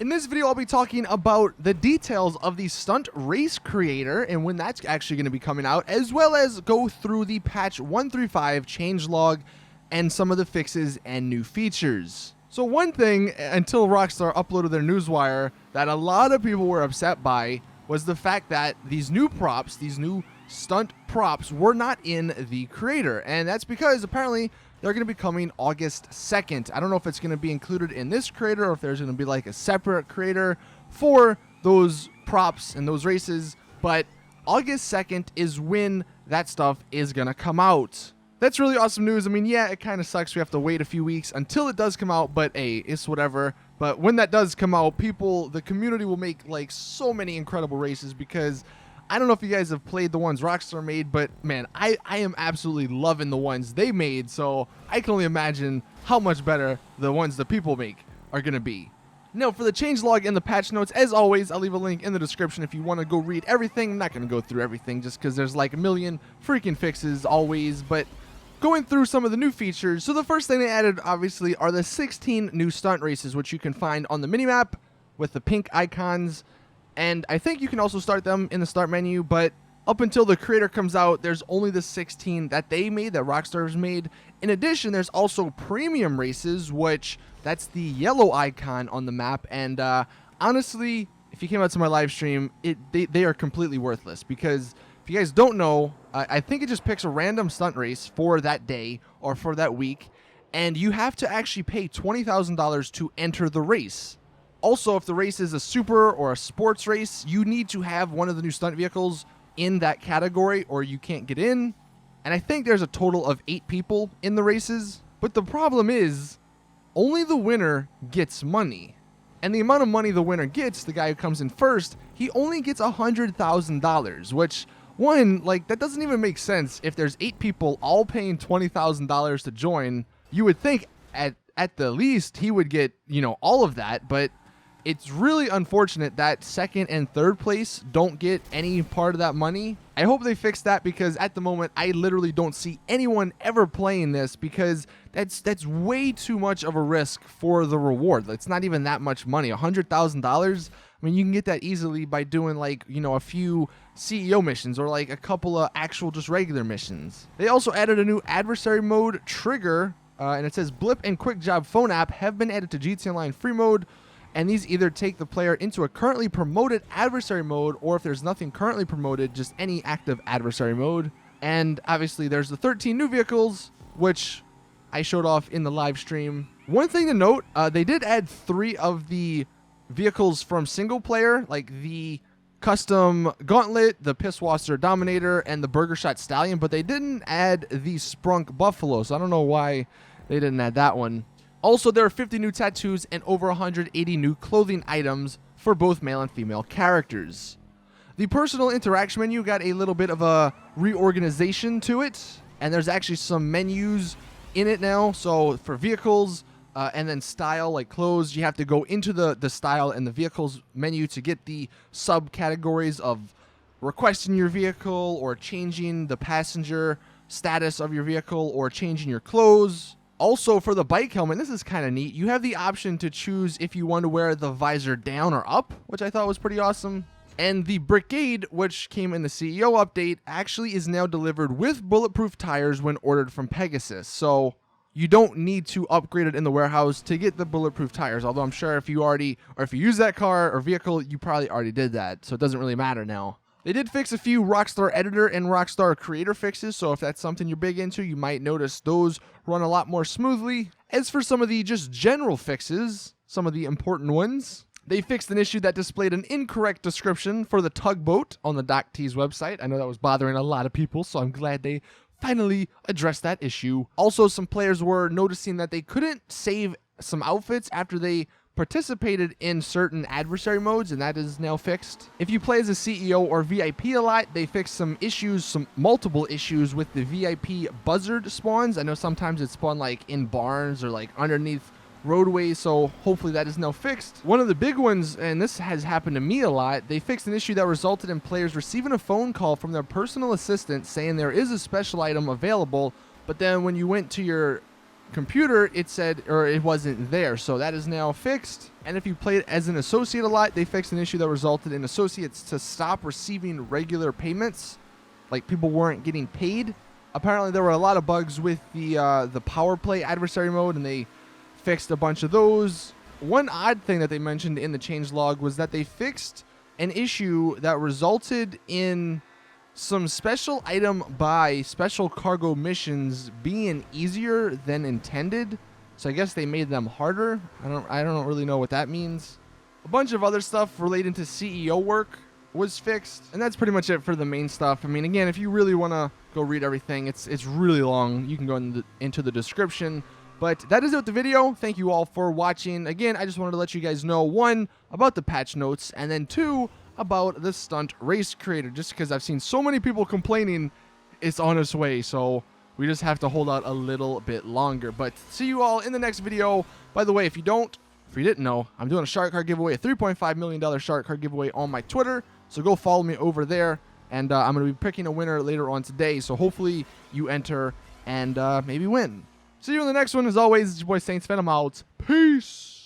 In this video, I'll be talking about the details of the Stunt race creator and when that's actually going to be coming out, as well as go through the patch 1.35 Changelog and some of the fixes and new features. So one thing, until Rockstar uploaded their newswire, that a lot of people were upset by was the fact that these new props, these new Stunt props, were not in the creator. And that's because apparently they're going to be coming August 2nd. I don't know if it's going to be included in this creator or if there's going to be like a separate creator for those props and those races, but August 2nd is when that stuff is going to come out. That's really awesome news. I mean, yeah, it kind of sucks. We have to wait a few weeks until it does come out, but hey, it's whatever. But when that does come out, the community will make like so many incredible races, because I don't know if you guys have played the ones Rockstar made, but man, I am absolutely loving the ones they made, so I can only imagine how much better the ones that people make are going to be. Now, for the changelog and the patch notes, as always, I'll leave a link in the description if you want to go read everything. I'm not going to go through everything just because there's like a million freaking fixes always, but going through some of the new features. So the first thing they added, obviously, are the 16 new stunt races, which you can find on the minimap with the pink icons. And I think you can also start them in the start menu, but up until the creator comes out, there's only the 16 that they made, that Rockstar's made. In addition, there's also premium races, which that's the yellow icon on the map. And honestly, if you came out to my live stream, they are completely worthless, because if you guys don't know, I think it just picks a random stunt race for that day or for that week, and you have to actually pay $20,000 to enter the race. Also, if the race is a super or a sports race, you need to have one of the new stunt vehicles in that category or you can't get in. And I think there's a total of 8 people in the races. But the problem is, only the winner gets money. And the amount of money the winner gets, the guy who comes in first, he only gets $100,000, which, one, like, that doesn't even make sense. If there's 8 people all paying $20,000 to join, you would think at the least he would get, you know, all of that, but it's really unfortunate that second and third place don't get any part of that money. I hope they fix that, because at the moment I literally don't see anyone ever playing this, because that's way too much of a risk for the reward. It's not even that much money. $100,000. I mean, you can get that easily by doing, like, you know, a few CEO missions or like a couple of actual just regular missions. They also added a new adversary mode trigger, and it says Blip and Quick Job phone app have been added to GTA Online free mode. And these either take the player into a currently promoted adversary mode, or if there's nothing currently promoted, just any active adversary mode. And obviously there's the 13 new vehicles, which I showed off in the live stream. One thing to note, they did add 3 of the vehicles from single player, like the custom Gauntlet, the Pisswasser Dominator, and the Burger Shot Stallion, but they didn't add the Sprunk Buffalo, so I don't know why they didn't add that one. Also, there are 50 new tattoos and over 180 new clothing items for both male and female characters. The personal interaction menu got a little bit of a reorganization to it, and there's actually some menus in it now. So for vehicles and then style, like clothes, you have to go into the style and the vehicles menu to get the subcategories of requesting your vehicle or changing the passenger status of your vehicle or changing your clothes. Also, for the bike helmet, this is kind of neat. You have the option to choose if you want to wear the visor down or up, which I thought was pretty awesome. And the Brigade, which came in the CEO update, actually is now delivered with bulletproof tires when ordered from Pegasus. So you don't need to upgrade it in the warehouse to get the bulletproof tires. Although I'm sure if you use that car or vehicle, you probably already did that. So it doesn't really matter now. They did fix a few Rockstar Editor and Rockstar Creator fixes, so if that's something you're big into, you might notice those run a lot more smoothly. As for some of the just general fixes, some of the important ones, they fixed an issue that displayed an incorrect description for the tugboat on the DocTees website. I know that was bothering a lot of people, so I'm glad they finally addressed that issue. Also, some players were noticing that they couldn't save some outfits after they participated in certain adversary modes, and that is now fixed. If you play as a CEO or VIP a lot, they fixed some issues, multiple issues with the VIP buzzard spawns. I know sometimes it spawned like in barns or like underneath roadways, so hopefully that is now fixed. One of the big ones, and this has happened to me a lot, they fixed an issue that resulted in players receiving a phone call from their personal assistant saying there is a special item available, but then when you went to your computer, it said, or it wasn't there. So that is now fixed. And if you played as an associate a lot, they fixed an issue that resulted in associates to stop receiving regular payments. Like, people weren't getting paid. Apparently, there were a lot of bugs with the power play adversary mode, and they fixed a bunch of those. One odd thing that they mentioned in the changelog was that they fixed an issue that resulted in some special item buy special cargo missions being easier than intended. So I guess they made them harder. I don't really know what that means. A bunch of other stuff relating to CEO work was fixed, and that's pretty much it for the main stuff. I mean, again, if you really want to go read everything, it's really long. You can go into the description. But that is it with the video. Thank you all for watching. Again, I just wanted to let you guys know, 1, about the patch notes, and then 2, about the Stunt race creator, just because I've seen so many people complaining it's on its way. So we just have to hold out a little bit longer. But see you all in the next video. By the way, if you didn't know, I'm doing a shark card giveaway, a $3.5 million shark card giveaway on my Twitter. So go follow me over there, and I'm going to be picking a winner later on today. So hopefully you enter and maybe win. See you in the next one. As always, it's your boy Saintsfan. I'm out. Peace.